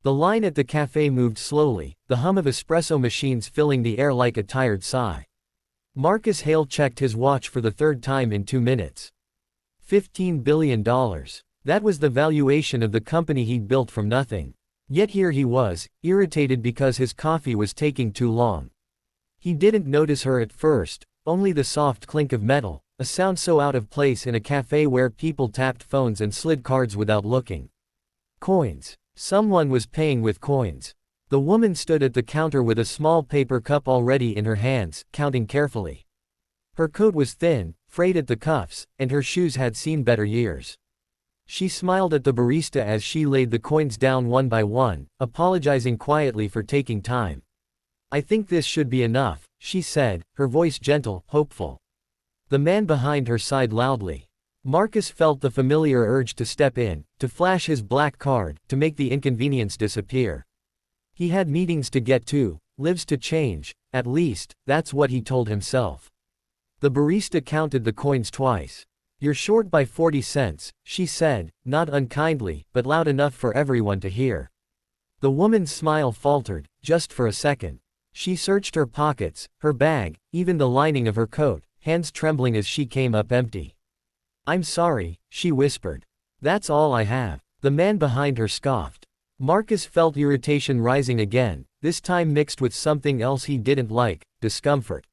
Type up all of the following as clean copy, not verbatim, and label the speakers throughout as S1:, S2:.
S1: The line at the cafe moved slowly, the hum of espresso machines filling the air like a tired sigh. Marcus Hale checked his watch for the third time in 2 minutes. $15 billion. That was the valuation of the company he'd built from nothing. Yet here he was, irritated because his coffee was taking too long. He didn't notice her at first, only the soft clink of metal, a sound so out of place in a cafe where people tapped phones and slid cards without looking. Coins. Someone was paying with coins. The woman stood at the counter with a small paper cup already in her hands, counting carefully. Her coat was thin, frayed at the cuffs, and her shoes had seen better years. She smiled at the barista as she laid the coins down one by one, apologizing quietly for taking time. "I think this should be enough," she said, her voice gentle, hopeful. The man behind her sighed loudly. Marcus felt the familiar urge to step in, to flash his black card, to make the inconvenience disappear. He had meetings to get to, lives to change, at least, that's what he told himself. The barista counted the coins twice. "You're short by 40 cents, she said, not unkindly, but loud enough for everyone to hear. The woman's smile faltered, just for a second. She searched her pockets, her bag, even the lining of her coat, hands trembling as she came up empty. "I'm sorry," she whispered. "That's all I have." The man behind her scoffed. Marcus felt irritation rising again, this time mixed with something else he didn't like, discomfort.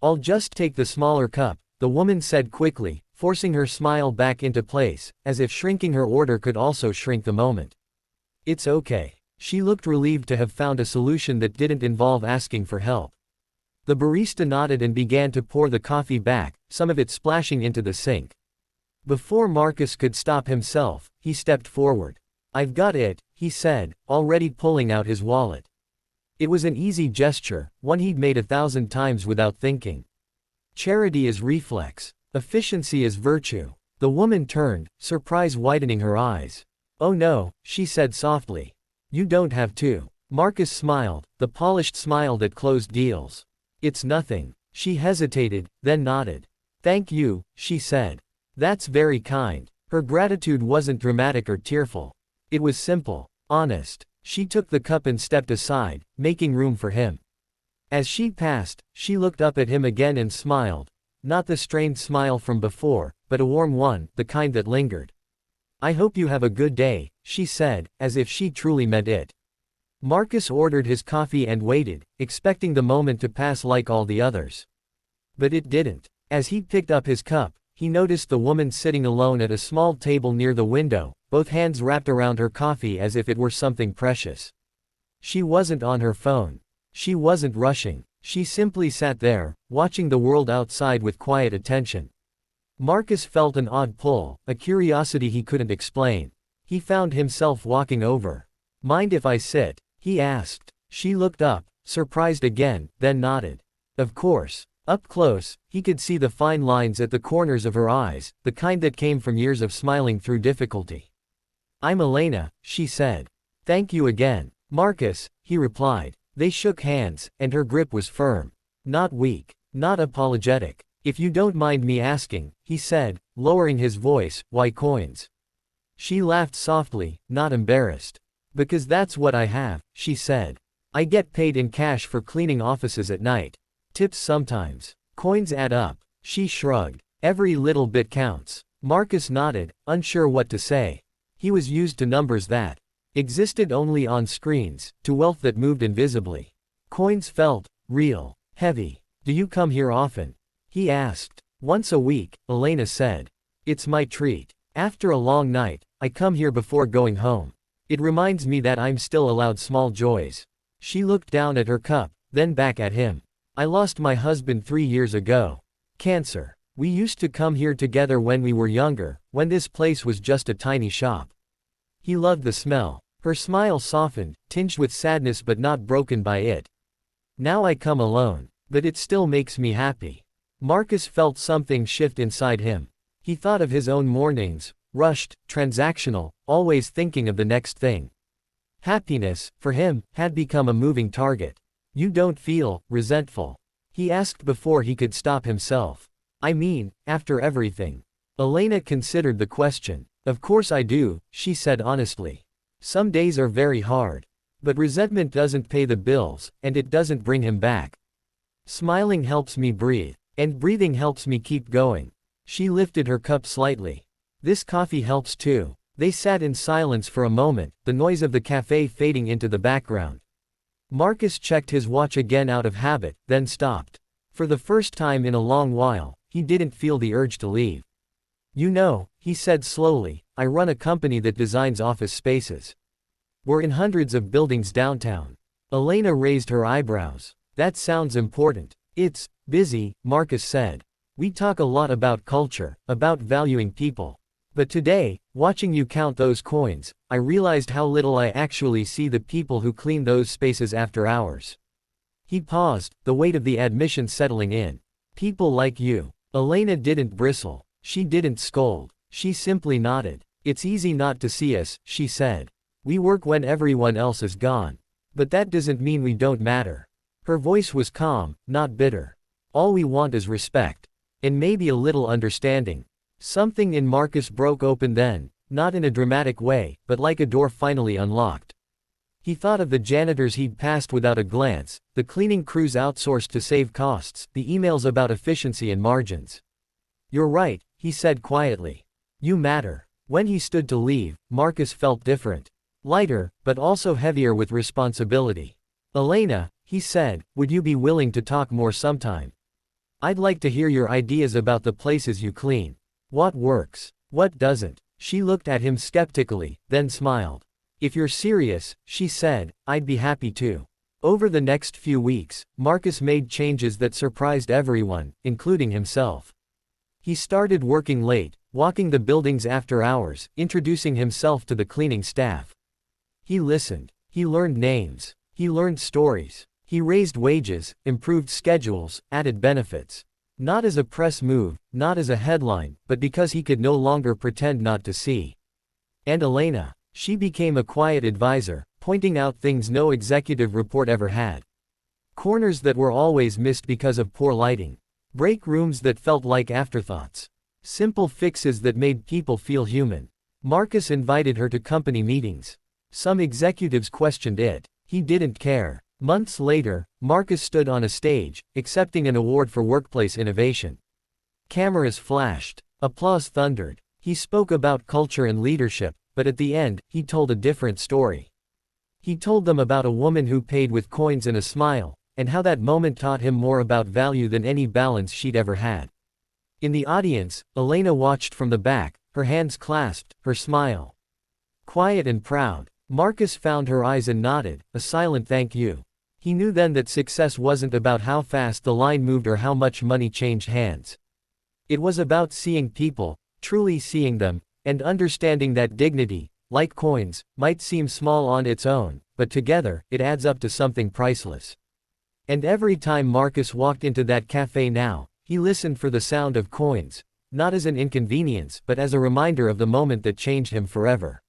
S1: "I'll just take the smaller cup," the woman said quickly, forcing her smile back into place, as if shrinking her order could also shrink the moment. "It's okay." She looked relieved to have found a solution that didn't involve asking for help. The barista nodded and began to pour the coffee back, some of it splashing into the sink. Before Marcus could stop himself, he stepped forward. "I've got it," he said, already pulling out his wallet. It was an easy gesture, one he'd made 1,000 times without thinking. Charity is reflex. Efficiency is virtue. The woman turned, surprise widening her eyes. "Oh no," she said softly. "You don't have to." Marcus smiled, the polished smile that closed deals. "It's nothing." She hesitated, then nodded. "Thank you," she said. "That's very kind." Her gratitude wasn't dramatic or tearful. It was simple, honest. She took the cup and stepped aside, making room for him. As she passed, she looked up at him again and smiled. Not the strained smile from before, but a warm one, the kind that lingered. "I hope you have a good day," she said, as if she truly meant it. Marcus ordered his coffee and waited, expecting the moment to pass like all the others. But it didn't. As he picked up his cup, he noticed the woman sitting alone at a small table near the window, both hands wrapped around her coffee as if it were something precious. She wasn't on her phone. She wasn't rushing. She simply sat there, watching the world outside with quiet attention. Marcus felt an odd pull, a curiosity he couldn't explain. He found himself walking over. "Mind if I sit?" he asked. She looked up, surprised again, then nodded. Of course. Up close, he could see the fine lines at the corners of her eyes, the kind that came from years of smiling through difficulty. "I'm Elena," she said. "Thank you again." "Marcus," he replied. They shook hands, and her grip was firm. Not weak. Not apologetic. "If you don't mind me asking," he said, lowering his voice, "why coins?" She laughed softly, not embarrassed. "Because that's what I have," she said. "I get paid in cash for cleaning offices at night. Tips sometimes. Coins add up." She shrugged. "Every little bit counts." Marcus nodded, unsure what to say. He was used to numbers that existed only on screens, to wealth that moved invisibly. Coins felt real, heavy. "Do you come here often?" he asked. "Once a week," Elena said. "It's my treat. After a long night, I come here before going home. It reminds me that I'm still allowed small joys." She looked down at her cup, then back at him. "I lost my husband 3 years ago. Cancer. We used to come here together when we were younger, when this place was just a tiny shop. He loved the smell." Her smile softened, tinged with sadness but not broken by it. "Now I come alone. But it still makes me happy." Marcus felt something shift inside him. He thought of his own mornings, rushed, transactional, always thinking of the next thing. Happiness, for him, had become a moving target. "You don't feel resentful?" he asked before he could stop himself. "I mean, after everything." Elena considered the question. "Of course I do," she said honestly. Some days are very hard. But resentment doesn't pay the bills, and it doesn't bring him back. Smiling helps me breathe. And breathing helps me keep going. She lifted her cup slightly. This coffee helps too. They sat in silence for a moment, the noise of the cafe fading into the background. Marcus checked his watch again out of habit, then stopped. For the first time in a long while, he didn't feel the urge to leave. You know, he said slowly, I run a company that designs office spaces. We're in hundreds of buildings downtown. Elena raised her eyebrows. That sounds important. It's busy, Marcus said. We talk a lot about culture, about valuing people. But today, watching you count those coins, I realized how little I actually see the people who clean those spaces after hours. He paused, the weight of the admission settling in. People like you. Elena didn't bristle. She didn't scold. She simply nodded. It's easy not to see us, she said. We work when everyone else is gone. But that doesn't mean we don't matter. Her voice was calm, not bitter. All we want is respect. And maybe a little understanding. Something in Marcus broke open then, not in a dramatic way, but like a door finally unlocked. He thought of the janitors he'd passed without a glance, the cleaning crews outsourced to save costs, the emails about efficiency and margins. You're right, he said quietly. You matter. When he stood to leave, Marcus felt different. Lighter, but also heavier with responsibility. Elena, he said, would you be willing to talk more sometime? I'd like to hear your ideas about the places you clean. What works? What doesn't? She looked at him skeptically, then smiled. If you're serious, she said, I'd be happy to. Over the next few weeks, Marcus made changes that surprised everyone, including himself. He started working late, walking the buildings after hours, introducing himself to the cleaning staff. He listened. He learned names. He learned stories. He raised wages, improved schedules, added benefits. Not as a press move, not as a headline, but because he could no longer pretend not to see. And Elena, she became a quiet advisor, pointing out things no executive report ever had. Corners that were always missed because of poor lighting. Break rooms that felt like afterthoughts. Simple fixes that made people feel human. Marcus invited her to company meetings. Some executives questioned it. He didn't care. Months later, Marcus stood on a stage, accepting an award for workplace innovation. Cameras flashed. Applause thundered. He spoke about culture and leadership, but at the end, he told a different story. He told them about a woman who paid with coins and a smile, and how that moment taught him more about value than any balance sheet ever had. In the audience, Elena watched from the back, her hands clasped, her smile quiet and proud. Marcus found her eyes and nodded, a silent thank you. He knew then that success wasn't about how fast the line moved or how much money changed hands. It was about seeing people, truly seeing them, and understanding that dignity, like coins, might seem small on its own, but together, it adds up to something priceless. And every time Marcus walked into that cafe now, he listened for the sound of coins, not as an inconvenience but as a reminder of the moment that changed him forever.